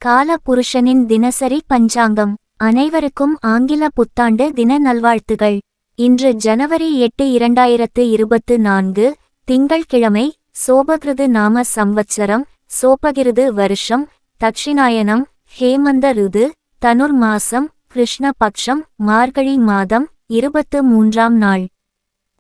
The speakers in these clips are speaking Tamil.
கால புருஷனின் தினசரி பஞ்சாங்கம். அனைவருக்கும் ஆங்கில புத்தாண்டு தின நல்வாழ்த்துகள். இன்று ஜனவரி 8, 2024, திங்கள்கிழமை. சோபகிருது நாம சம்வத்சரம், சோபகிருது வருஷம், தக்ஷிணாயனம், ஹேமந்த ருது, தனுர் மாசம், கிருஷ்ண பக்ஷம், மார்கழி மாதம், 23ஆம் நாள்.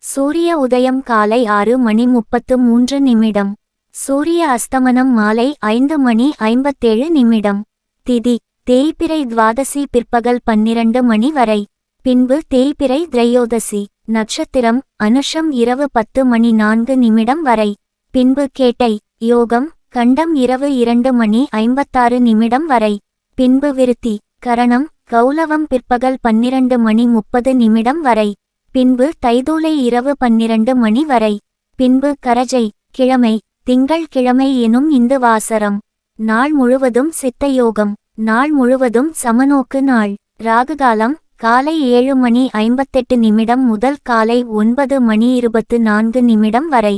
சூரிய உதயம் காலை 6:33. சூரிய அஸ்தமனம் மாலை 5:57. திதி தேய்பிறை துவாதசி பிற்பகல் 12 வரை. பின்பு தேய்பிறை திரையோதசி. நட்சத்திரம் அனுஷம் இரவு 10:04 வரை. பின்பு கேட்டை யோகம் கண்டம் இரவு 2:56 வரை. பின்பு விருத்தி கரணம் கௌலவம் பிற்பகல் 12:30 வரை. பின்பு தைதூலை இரவு 12 வரை. பின்பு கரஜை கிழமை திங்கள் கிழமை எனும் இந்து வாசரம். நாள் முழுவதும் சித்த யோகம். நாள் முழுவதும் சமநோக்கு நாள். ராகுகாலம் காலை 7:58 முதல் காலை 9:24 வரை.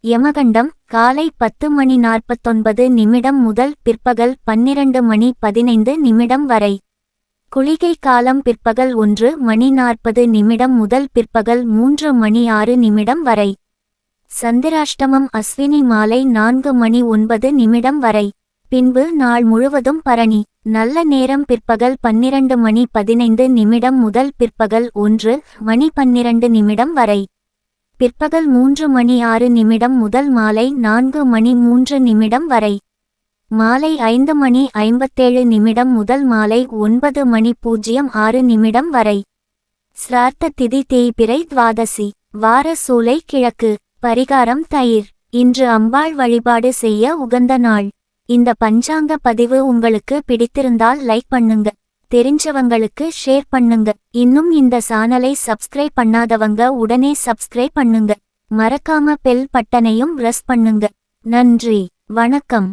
யமகண்டம் காலை 10:49 முதல் பிற்பகல் 12:15 வரை. குளிகை காலம் பிற்பகல் 1:40 முதல் பிற்பகல் 3:06 வரை. சந்திராஷ்டமம் அஸ்வினி மாலை 4:09 வரை. பின்பு நாள் முழுவதும் பரணி. நல்ல நேரம் பிற்பகல் 12:15 முதல் பிற்பகல் 1:12 வரை. பிற்பகல் 3:06 முதல் மாலை 4:03 வரை. மாலை 5:57 முதல் மாலை 9:06 வரை. சிரார்த்த திதி தேய்பிறை துவாதசி. வார சூலை கிழக்கு. பரிகாரம் தயிர். இன்று அம்பாள் வழிபாடு செய்ய உகந்த நாள். இந்த பஞ்சாங்க பதிவு உங்களுக்கு பிடித்திருந்தால் லைக் பண்ணுங்க. தெரிஞ்சவங்களுக்கு ஷேர் பண்ணுங்க. இன்னும் இந்த சேனலை சப்ஸ்கிரைப் பண்ணாதவங்க உடனே சப்ஸ்கிரைப் பண்ணுங்க. மறக்காம பெல் பட்டனையும் பிரஸ் பண்ணுங்க. நன்றி, வணக்கம்.